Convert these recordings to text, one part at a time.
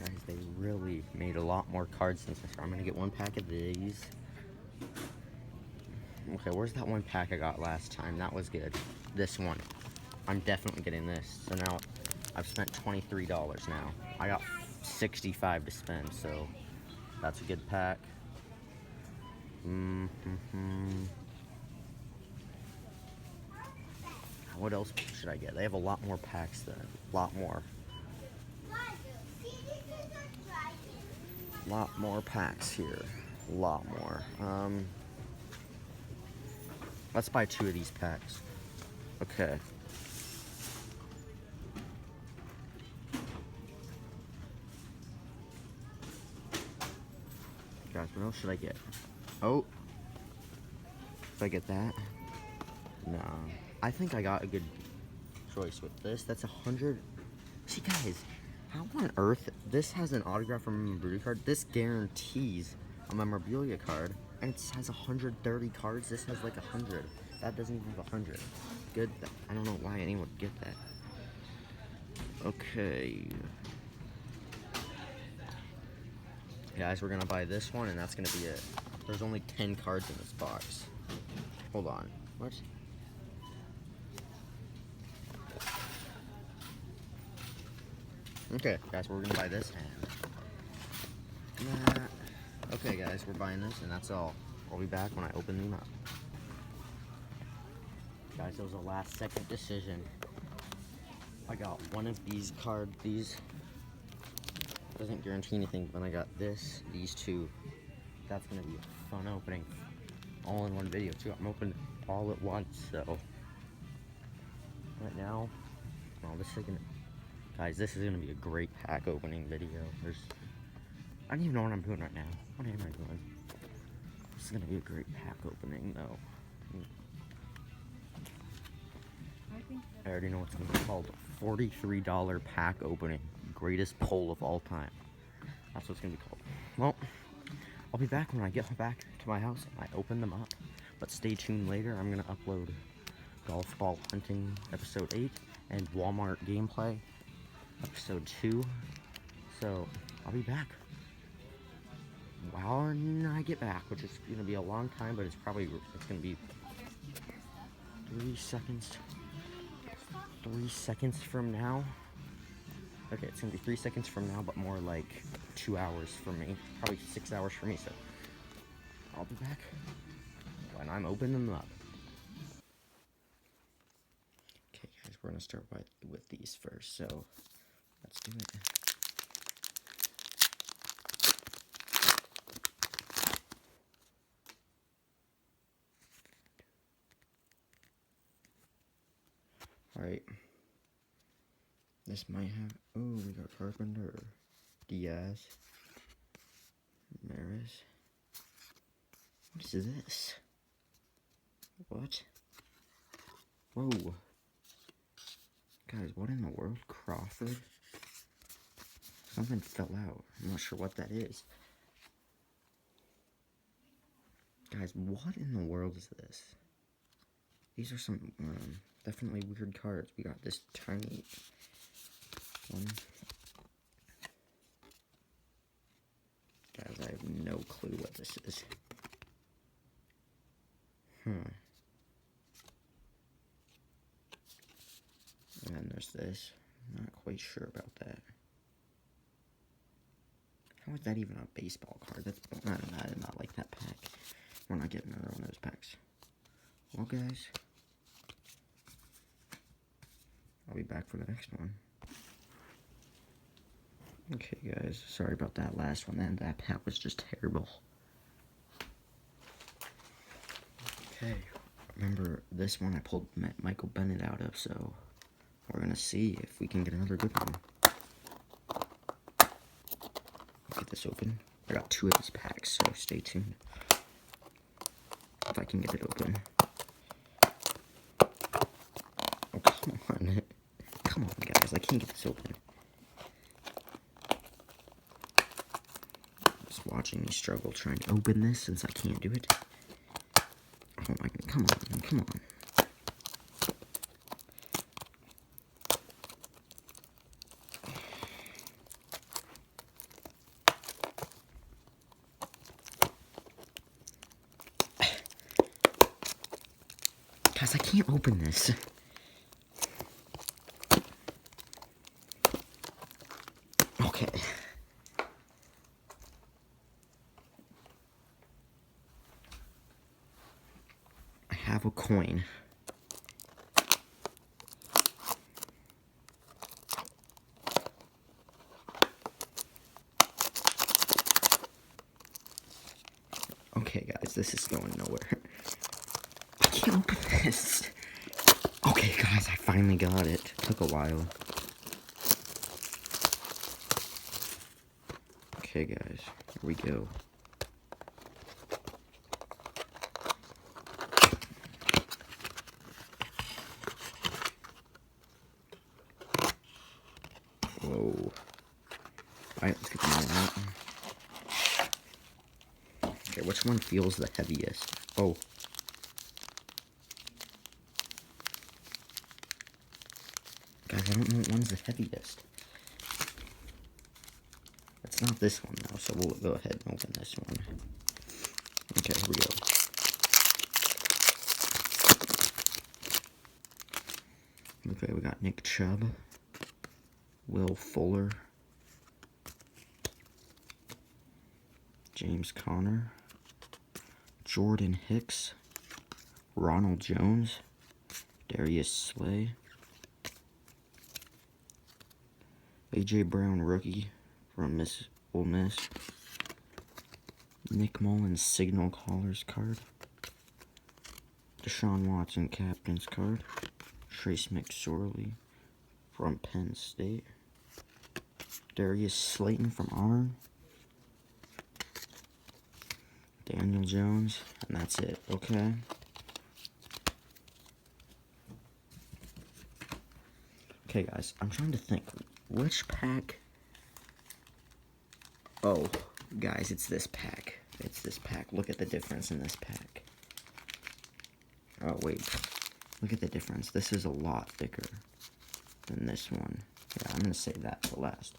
Guys, they really made a lot more cards since this. I'm gonna get one pack of these. Okay, where's that one pack I got last time? That was good. This one. I'm definitely getting this. So now I've spent $23 now. I got 65 to spend, so that's a good pack. What else should I get? They have a lot more packs then. A lot more. Lot more packs here. A lot more. Let's buy 2 of these packs. Okay. Guys, what else should I get? Oh. If I get that? No. I think I got a good choice with this. That's 100. See, guys, how on earth? This has an autograph from a memorabilia card. This guarantees a memorabilia card. And it has 130 cards. This has like 100. That doesn't even have 100. Good. I don't know why anyone would get that. Okay. Guys, we're gonna buy this one, and that's gonna be it. There's only 10 cards in this box. Hold on. What? Okay, guys, we're gonna buy this and that. Okay, guys, we're buying this, and that's all. I'll be back when I open them up. Guys, it was a last-second decision. I got one of these cards. These doesn't guarantee anything, but I got this, these 2. That's gonna be a fun opening, all in one video too. I'm opening all at once, so right now, well, this is gonna, guys, this is gonna be a great pack opening video. I don't even know what I'm doing right now. What am I doing? This is gonna be a great pack opening, though. I already know what's gonna be called. $43 pack opening. Greatest poll of all time. That's what it's gonna be called. Well, I'll be back when I get back to my house and I open them up. But stay tuned later. I'm gonna upload Golf Ball Hunting episode 8 and Walmart gameplay episode 2. So I'll be back when I get back, which is gonna be a long time, but it's gonna be 3 seconds. 3 seconds from now. Okay, it's gonna be 3 seconds from now, but more like 2 hours for me. Probably 6 hours for me, so I'll be back when I'm opening them up. Okay, guys, we're gonna start with these first, so let's do it. Alright. This might have... Oh, we got Carpenter, Diaz, Maris. What is this? What? Whoa. Guys, what in the world? Crawford? Something fell out. I'm not sure what that is. Guys, what in the world is this? These are some definitely weird cards. We got this tiny one. Guys, I have no clue what this is. And then there's this. Not quite sure about that. How is that even a baseball card? I did not like that pack. We're not getting another one of those packs. Well, guys, I'll be back for the next one. Okay, guys, sorry about that last one. That pack was just terrible. Okay, remember this one I pulled Michael Bennett out of, so we're gonna see if we can get another good one. Get this open. I got 2 of these packs, so stay tuned. If I can get it open. Oh, come on. Come on, guys. I can't get this open. Just watching me struggle trying to open this since I can't do it. Oh my god. Come on. Come on. can't open this. Okay. I have a coin. Okay, guys, this is going nowhere. I can't open this. Okay, guys, I finally got it. Took a while. Okay, guys, here we go. Whoa. Alright, let's get them all out. Okay, which one feels the heaviest? Oh. Guys, I don't know what one's the heaviest. It's not this one, though, so we'll go ahead and open this one. Okay, here we go. Okay, we got Nick Chubb, Will Fuller, James Conner, Jordan Hicks, Ronald Jones, Darius Slay, A.J. Brown, rookie from Ole Miss, Nick Mullins, Signal Callers card, Deshaun Watson, Captain's card, Trace McSorley from Penn State, Darius Slayton from Auburn, Daniel Jones, and that's it, okay? Okay, guys, I'm trying to think, which pack? Oh, guys, it's this pack. It's this pack. Look at the difference in this pack. Oh, wait. Look at the difference. This is a lot thicker than this one. Yeah, I'm going to save that for last.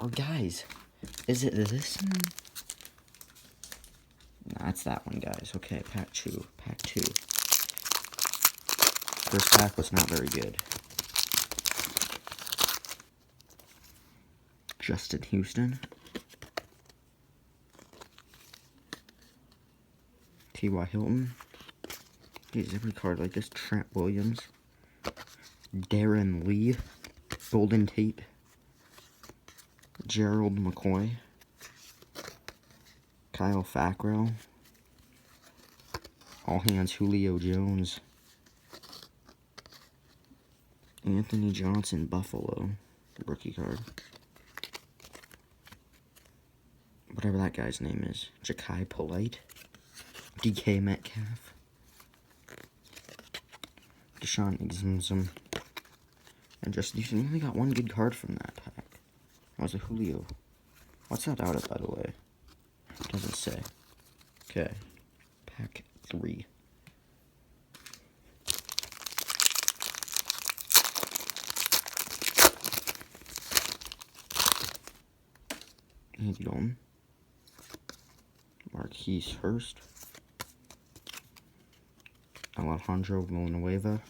Oh, guys, is it this one? Nah, it's that one, guys. Okay, pack 2. Pack 2. First pack was not very good. Justin Houston. T.Y. Hilton. Geez, every card like this. Trent Williams. Darren Lee. Golden Tate. Gerald McCoy. Kyle Fackrell. All hands Julio Jones. Anthony Johnson, Buffalo. Rookie card. Whatever that guy's name is. Ja'Kai Polite. DK Metcalf. Deshaun Exumsum. And Justin Houston. You only got one good card from that pack. That was a Julio. What's that out of, by the way? It doesn't say. Okay. Pack 3. Andy Dalton. Marquise Hurst. Alejandro Villanueva.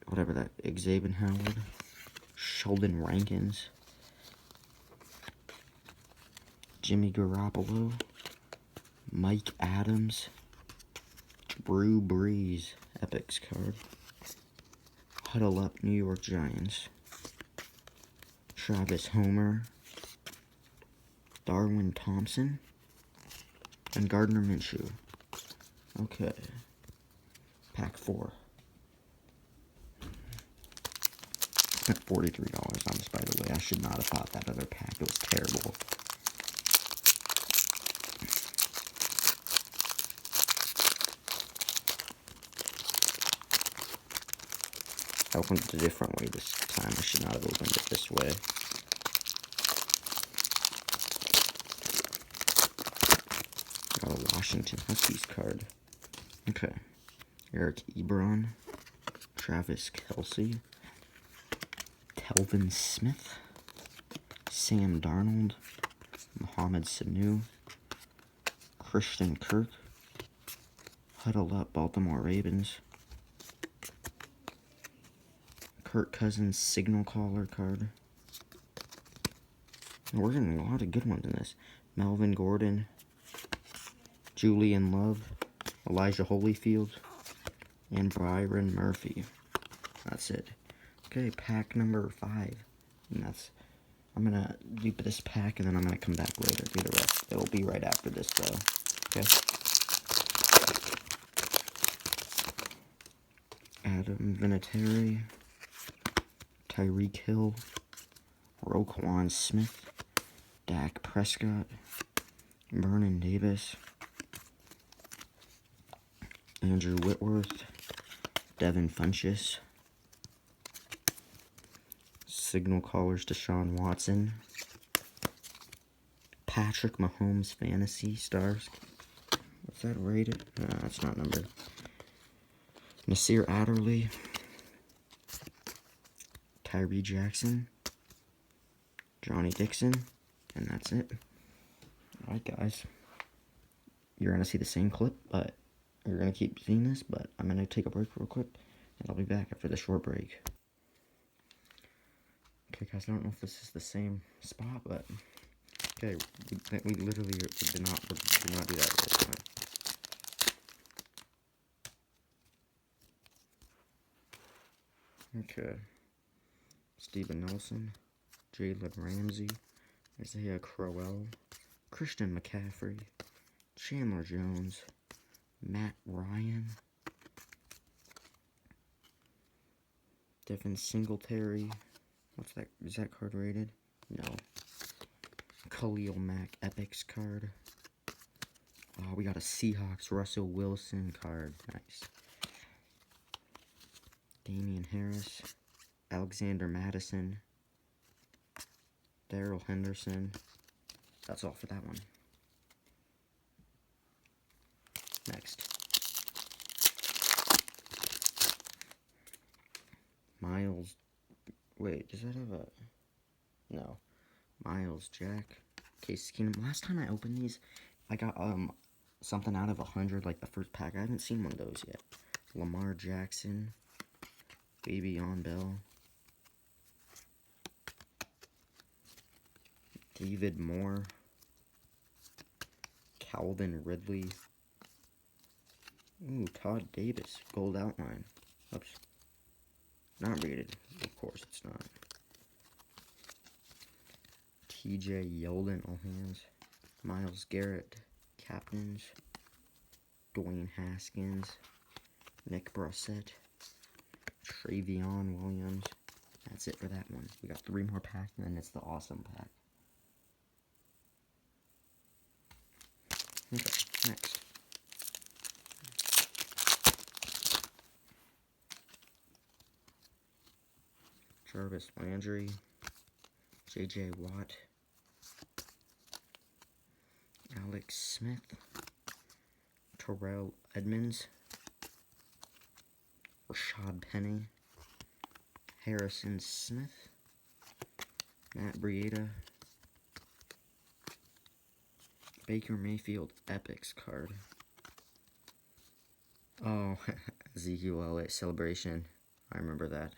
Whatever that, Xavier Howard. Sheldon Rankins. Jimmy Garoppolo. Mike Adams. Drew Brees. Epics card. Huddle Up New York Giants. Travis Homer. Darwin Thompson. And Gardner Minshew. Okay. Pack 4. Spent $43 on this, by the way. I should not have bought that other pack. It was terrible. I opened it a different way this time. I should not have opened it this way. Got a Washington Huskies card. Okay. Eric Ebron. Travis Kelce. Telvin Smith. Sam Darnold. Mohamed Sanu. Christian Kirk. Huddle Up Baltimore Ravens. Kirk Cousins Signal Caller card. We're getting a lot of good ones in this. Melvin Gordon. Julian Love. Elijah Holyfield. And Byron Murphy. That's it. Okay, pack number 5. And I'm gonna do this pack and then I'm gonna come back later, do the rest. It'll be right after this though. Okay. Adam Vinatieri, Tyreek Hill, Roquan Smith, Dak Prescott, Vernon Davis, Andrew Whitworth, Devin Funchess, Signal Callers Deshaun Watson, Patrick Mahomes Fantasy Stars. What's that rated? No, that's not numbered. Nasir Adderley, Tyree Jackson, Johnny Dixon, and that's it. Alright guys, you're going to see the same clip, but you're going to keep seeing this, but I'm going to take a break real quick, and I'll be back after the short break. Okay guys, I don't know if this is the same spot, but okay, we literally did not do that this time. Okay, Steven Nelson, Jalen Ramsey, Isaiah Crowell, Christian McCaffrey, Chandler Jones, Matt Ryan, Devin Singletary. What's that? Is that card rated? No. Khalil Mack Epics card. Oh, we got a Seahawks Russell Wilson card. Nice. Damian Harris, Alexander Madison, Darrell Henderson. That's all for that one. Next. Miles. Wait, does that have a... No. Miles Jack. Case Keenum. Last time I opened these, I got something out of 100, like the first pack. I haven't seen one of those yet. Lamar Jackson. Le'Veon Bell. David Moore. Calvin Ridley. Ooh, Todd Davis. Gold outline. Oops. Not rated. Of course it's not. TJ Yeldon, all hands. Myles Garrett. Captains. Dwayne Haskins. Nick Brissett. Travion Williams. That's it for that one. We got 3 more packs, and then it's the awesome pack. Okay, next. Jarvis Landry. J.J. Watt. Alex Smith. Terrell Edmonds. Rashad Penny. Harrison Smith. Matt Breida. Baker Mayfield Epics card. Oh, Ezekiel Elliott Celebration. I remember that.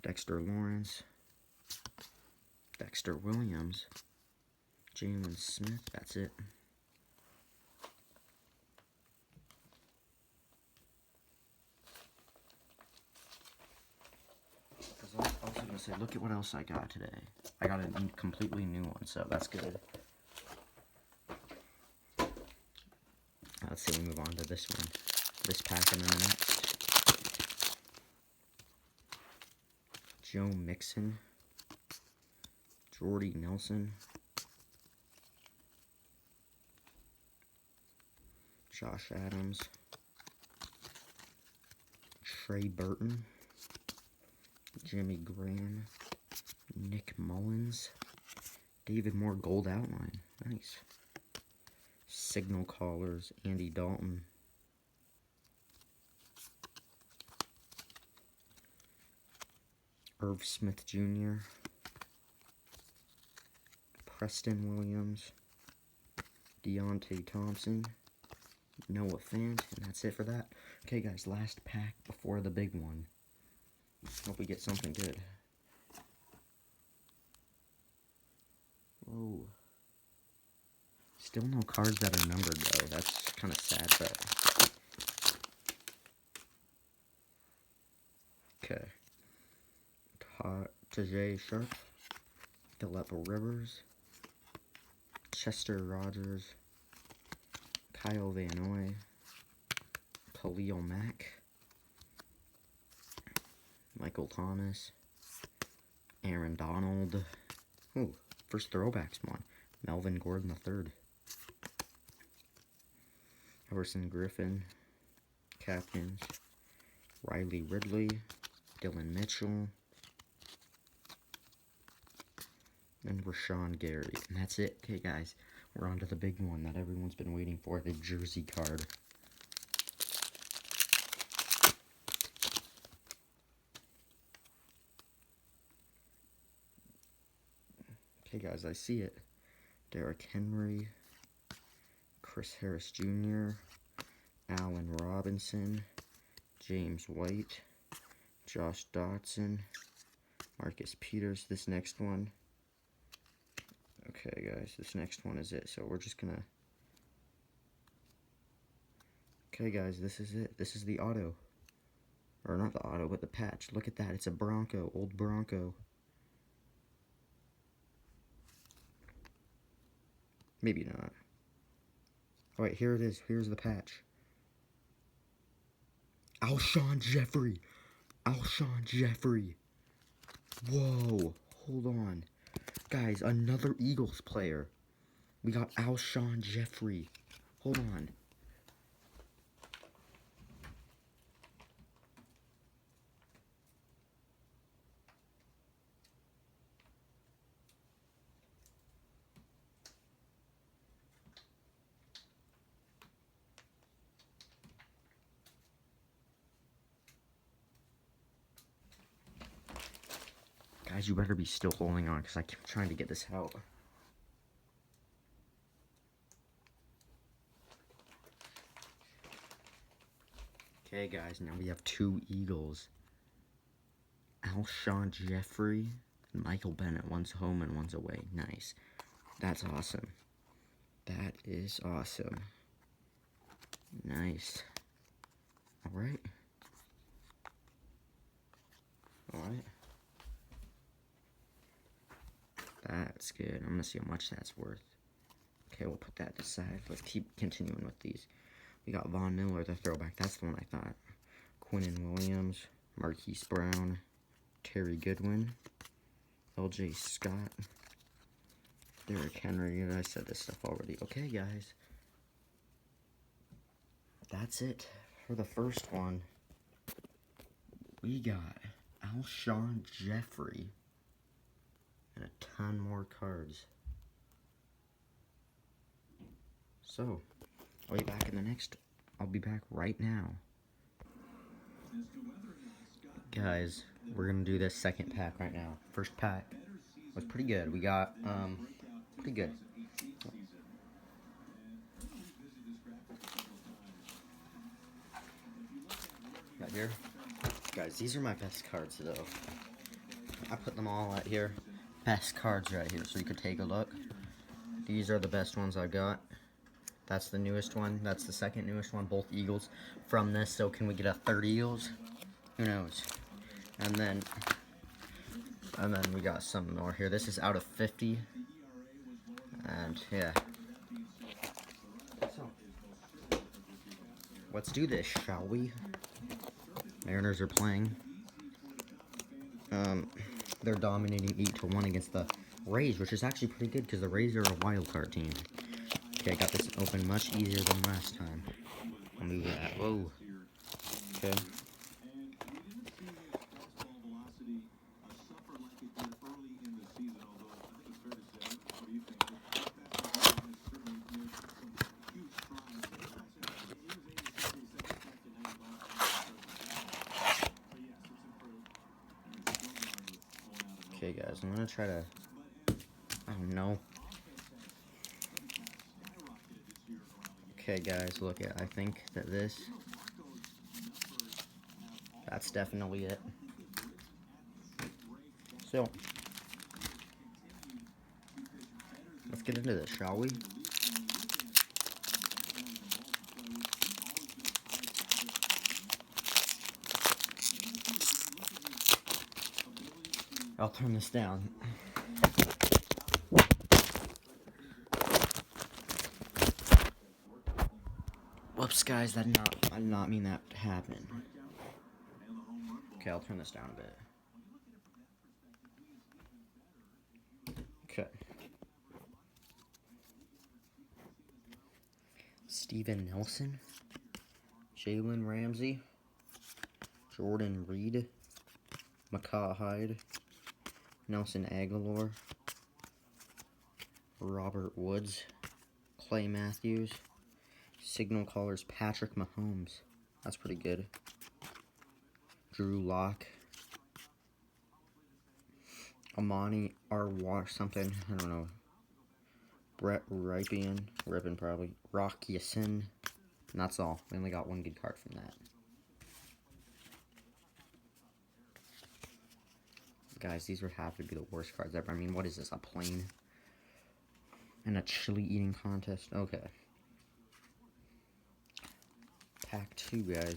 Dexter Lawrence. Dexter Williams. Jalen Smith. That's it. I was also going to say, look at what else I got today. I got a completely new one, so that's good. Let's see, we move on to this one. This pack and then the next. Joe Mixon. Jordy Nelson. Josh Adams. Trey Burton. Jimmy Graham. Nick Mullins. David Moore Gold Outline. Nice. Signal Callers. Andy Dalton. Irv Smith Jr. Preston Williams, Deontay Thompson, Noah Fant, and that's it for that. Okay, guys, last pack before the big one. Hope we get something good. Whoa. Still no cards that are numbered, though. That's kind of sad, but... Okay. Tajay Sharp, Phillip Rivers, Chester Rogers, Kyle Van Noy, Khalil Mack, Michael Thomas, Aaron Donald. Ooh, first throwbacks one. Melvin Gordon III. Everson Griffin, captains. Riley Ridley, Dylan Mitchell, and Rashawn Gary. And that's it. Okay, guys, we're on to the big one that everyone's been waiting for, the jersey card. Okay, guys, I see it. Derrick Henry, Chris Harris Jr., Allen Robinson, James White, Josh Dotson, Marcus Peters. This next one. Okay, guys, this next one is it. So we're just gonna... Okay, guys, this is it. This is the auto. Or not the auto, but the patch. Look at that. It's a Bronco. Old Bronco. Maybe not. Oh, wait, here it is. Here's the patch. Alshon Jeffrey. Alshon Jeffrey. Whoa. Hold on. Guys, another Eagles player. We got Alshon Jeffrey. Hold on. Guys, you better be still holding on, because I'm trying to get this out. Okay, guys, now we have two Eagles. Alshon Jeffrey and Michael Bennett. One's home and one's away. Nice. That's awesome. That is awesome. Nice. Alright. Alright. That's good. I'm going to see how much that's worth. Okay, we'll put that aside. Let's keep continuing with these. We got Von Miller, the throwback. That's the one I thought. Quinnen Williams, Marquise Brown, Terry Goodwin, LJ Scott, Derrick Henry. I said this stuff already. Okay, guys. That's it for the first one. We got Alshon Jeffrey and a ton more cards. So, I'll be back in the next. I'll be back right now. Guys, we're gonna do this second pack right now. First pack was pretty good. We got pretty good. Right here. Guys, these are my best cards though. I put them all out here. Best cards right here, so you could take a look. These are the best ones I got. That's the newest one. That's the second newest one. Both Eagles from this. So can we get a third Eagles? Who knows? And then we got some more here. This is out of 50. And yeah. So let's do this, shall we? Mariners are playing. They're dominating 8-1 against the Rays, which is actually pretty good because the Rays are a wild card team. Okay, I got this open much easier than last time. I'll move that. Whoa. Okay. Okay, guys, I'm gonna try to, I don't know, Okay, guys, look at. I think that that's definitely it. So, let's get into this, shall we? I'll turn this down. Whoops, guys, I did not mean that to happen. Okay, I'll turn this down a bit. Okay. Steven Nelson, Jalen Ramsey, Jordan Reed, Micah Hyde, Nelson Aguilar, Robert Woods, Clay Matthews, Signal Callers Patrick Mahomes. That's pretty good. Drew Lock, Amani R. something, I don't know. Brett Ripien, probably. Rock Yasin. And that's all. We only got one good card from that. Guys, these would have to be the worst cards ever. I mean, what is this? A plane? And a chili eating contest? Okay. Pack 2, guys.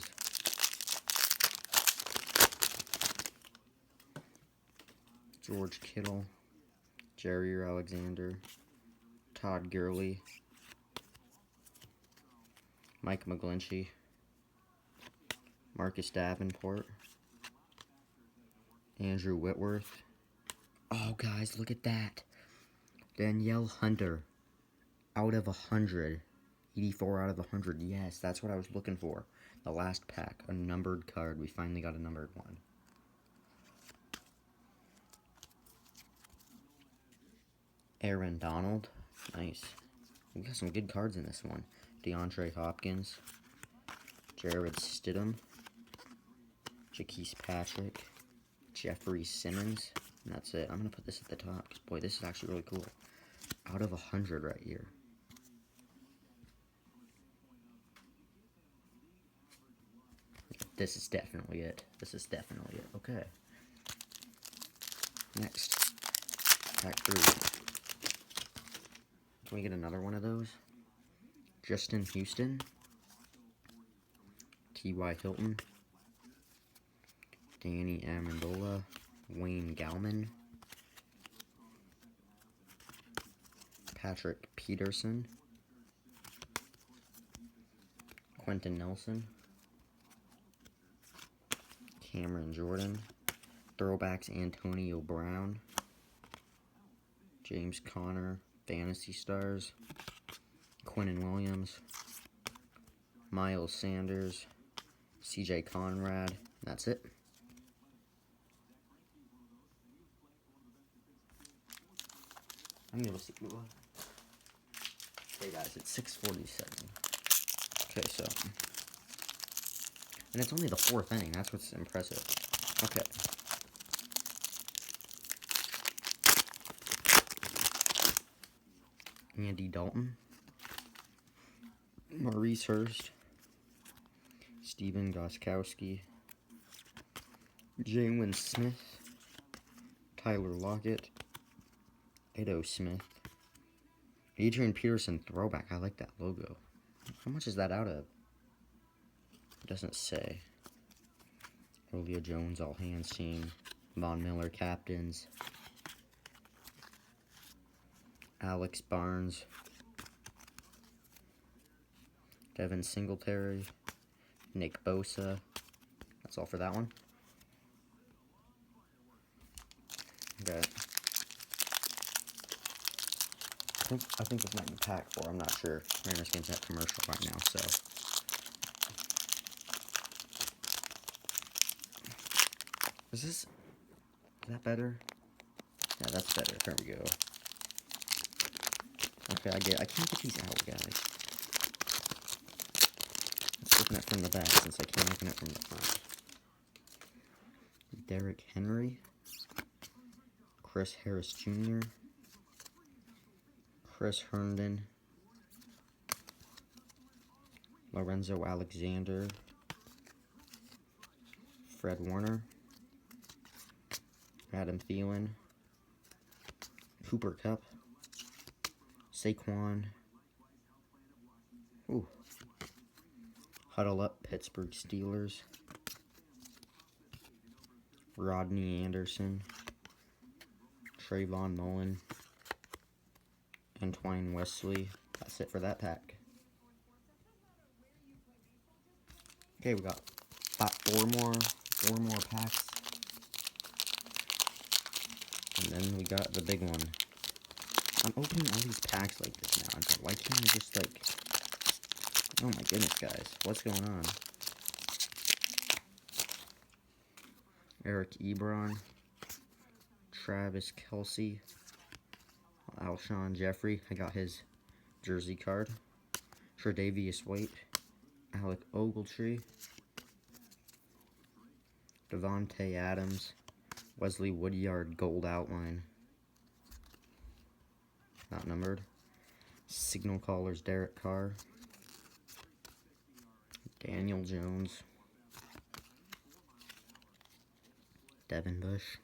George Kittle. Jair Alexander. Todd Gurley. Mike McGlinchey. Marcus Davenport. Andrew Whitworth. Oh, guys, look at that. Danielle Hunter. Out of 100. 84 out of 100. Yes, that's what I was looking for. The last pack. A numbered card. We finally got a numbered one. Aaron Donald. Nice. We got some good cards in this one. DeAndre Hopkins. Jared Stidham. Jaquise Patrick. Jeffrey Simmons. And that's it. I'm going to put this at the top. Boy, this is actually really cool. Out of 100 right here. This is definitely it. This is definitely it. Okay. Next. Pack 3. Can we get another one of those? Justin Houston. T.Y. Hilton. Danny Amendola. Wayne Gallman. Patrick Peterson. Quentin Nelson. Cameron Jordan. Throwbacks Antonio Brown. James Conner. Fantasy Stars. Quinnen Williams. Miles Sanders. CJ Conrad. And that's it. I'm gonna see. Okay, guys, it's 6:47. Okay, so. And it's only the 4th inning. That's what's impressive. Okay. Andy Dalton. Maurice Hurst. Steven Gostkowski. Jalen Smith. Tyler Lockett. Edo Smith. Adrian Peterson throwback. I like that logo. How much is that out of? It doesn't say. Julio Jones, all hands team. Von Miller, captains. Alex Barnes. Devin Singletary. Nick Bosa. That's all for that one. Okay. I think this might be pack 4. I'm not sure. Mariners game's at commercial right now, so. Is that better? Yeah, that's better. There we go. Okay, I can't get these out, guys. Let's open it from the back since I can't open it from the front. Derrick Henry. Chris Harris Jr. Chris Herndon. Lorenzo Alexander, Fred Warner, Adam Thielen, Cooper Kupp, Saquon, Huddle Up, Pittsburgh Steelers, Rodney Anderson, Trayvon Mullen, Antoine Wesley. That's it for that pack. Okay, we got four more packs. And then we got the big one. I'm opening all these packs like this now. Why can't I just, like... Oh my goodness, guys. What's going on? Eric Ebron. Travis Kelce. Alshon Jeffrey. I got his jersey card. Tre'Davious White. Alec Ogletree. Devontae Adams. Wesley Woodyard gold outline. Not numbered. Signal Callers Derek Carr. Daniel Jones. Devin Bush.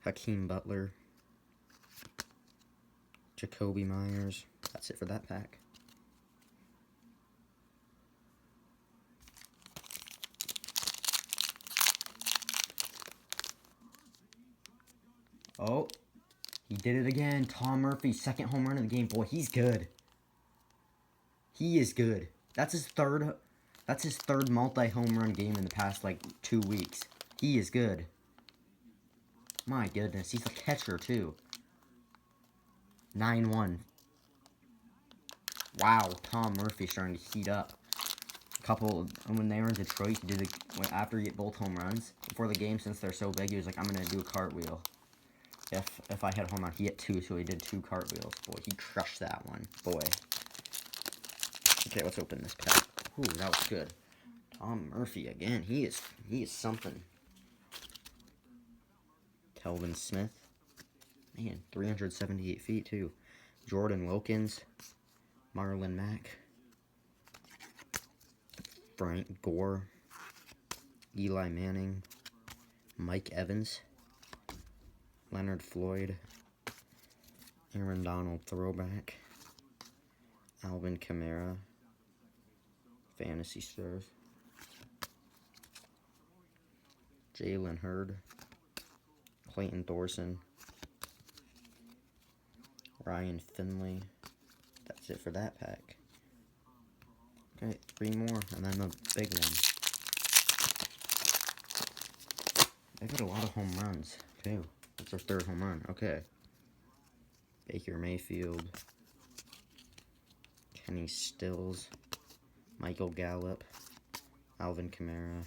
Hakeem Butler. Jacoby Myers. That's it for that pack. Oh, he did it again. Tom Murphy, second home run of the game. Boy, he's good. He is good. That's his third multi-home run game in the past, like, 2 weeks. He is good. My goodness, he's a catcher, too. 9-1. Wow, Tom Murphy starting to heat up. When they were in Detroit, he did after he hit both home runs, before the game, since they're so big, he was like, I'm going to do a cartwheel. If I had home run, he hit 2, so he did 2 cartwheels. Boy, he crushed that one. Boy. Okay, let's open this pack. Ooh, that was good. Tom Murphy again. He is something. Telvin Smith. Man, 378 feet too. Jordan Wilkins. Marlon Mack. Frank Gore. Eli Manning. Mike Evans. Leonard Floyd. Aaron Donald throwback. Alvin Kamara. Fantasy Stars. Jalen Hurd. Clayton Thorson. Ryan Finley. That's it for that pack. Okay, 3 more, and then the big one. They got a lot of home runs, too. That's their 3rd home run. Okay. Baker Mayfield. Kenny Stills. Michael Gallup. Alvin Kamara.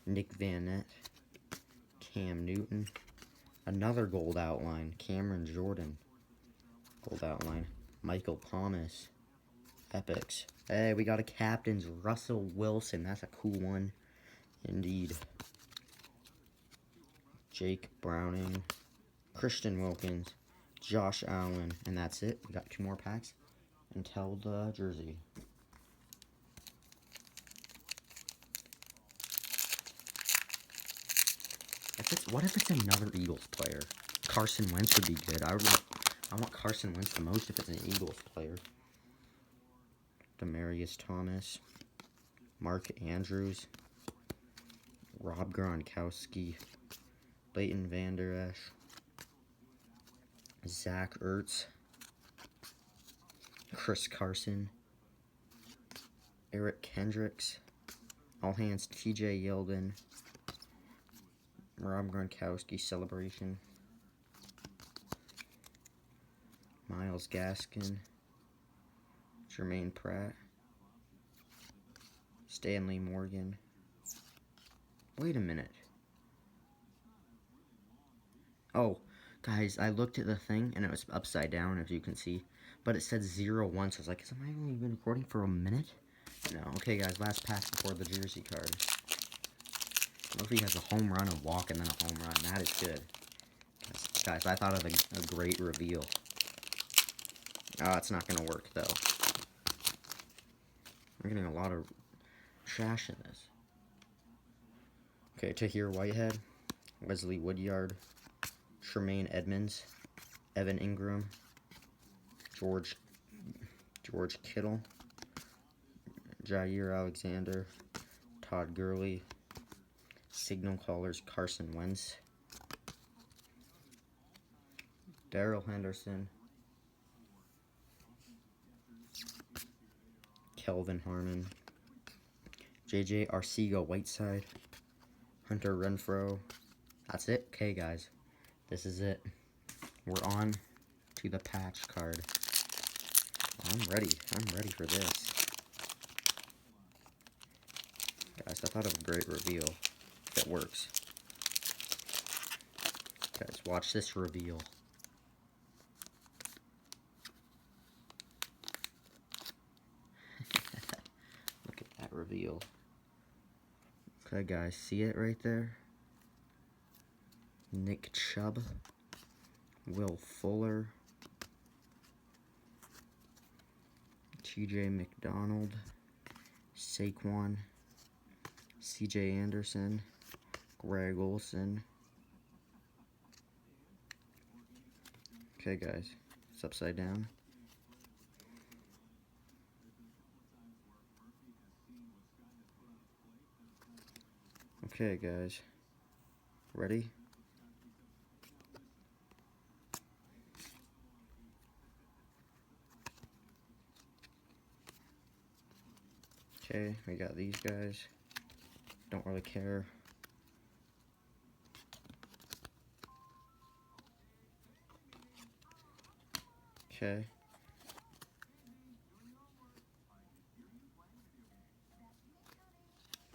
Nick Vannett. Cam Newton. Another gold outline. Cameron Jordan. Gold outline. Michael Thomas. Epics. Hey, we got a captain's Russell Wilson. That's a cool one. Indeed. Jake Browning. Christian Wilkins. Josh Allen. And that's it. We got 2 more packs until the jersey. What if it's another Eagles player? Carson Wentz would be good. I want Carson Wentz the most if it's an Eagles player. Demaryius Thomas. Mark Andrews. Rob Gronkowski. Leighton Vander Esch. Zach Ertz. Chris Carson. Eric Kendricks. All hands TJ Yeldon. Rob Gronkowski celebration. Myles Gaskin. Jermaine Pratt. Stanley Morgan. Wait a minute. Oh, guys, I looked at the thing and it was upside down, as you can see. But it said 0-1, so I was like, am I only been recording for a minute? No. Okay, guys, last pack before the jersey card. Murphy has a home run, a walk, and then a home run. That is good. Guys, I thought of a great reveal. Oh, it's not going to work, though. We're getting a lot of trash in this. Okay, Tahir Whitehead, Wesley Woodyard, Tremaine Edmonds, Evan Ingram, George Kittle, Jair Alexander, Todd Gurley, Signal Callers Carson Wentz, Darrell Henderson, Kelvin Harmon, JJ Arcega-Whiteside, Hunter Renfrow. That's it. Okay, guys. This is it. We're on to the patch card. I'm ready. I'm ready for this. Guys, I thought of a great reveal. If it works. Guys, watch this reveal. Look at that reveal. Okay, guys, see it right there? Nick Chubb, Will Fuller, TJ McDonald, Saquon, CJ Anderson, Greg Olsen. Okay, guys, it's upside down. Okay, guys, ready? Okay, we got these guys. Don't really care. Okay.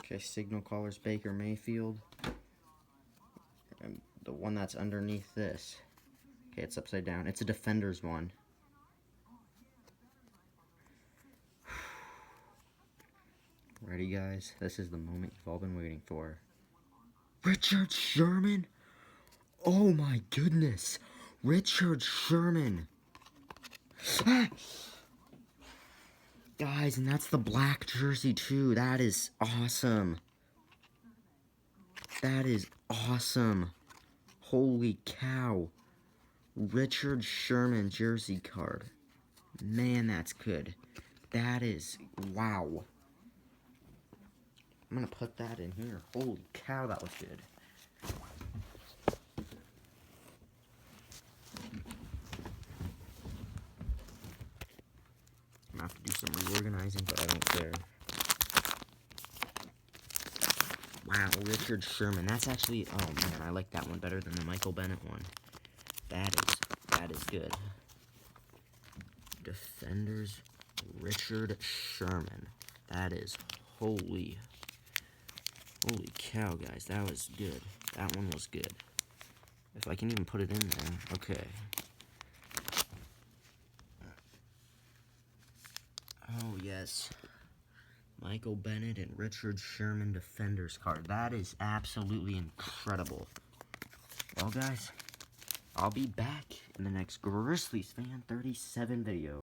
Okay, Signal Callers Baker Mayfield. And the one that's underneath this. Okay, it's upside down. It's a Defenders one. Ready, guys? This is the moment you've all been waiting for. Richard Sherman? Oh my goodness! Richard Sherman! Ah! Guys, and that's the black jersey too. That is awesome. That is awesome. Holy cow. Richard Sherman jersey card. Man, that's good. That is, wow. I'm gonna put that in here. Holy cow, that was good. I'm gonna have to do some reorganizing, but I don't care. Wow, Richard Sherman. That's actually, oh man, I like that one better than the Michael Bennett one. That is good. Defenders, Richard Sherman. That is, holy cow, guys. That was good. That one was good. If I can even put it in there. Okay. Oh, yes. Michael Bennett and Richard Sherman Defenders card. That is absolutely incredible. Well, guys, I'll be back in the next Grizzlies Fan 37 video.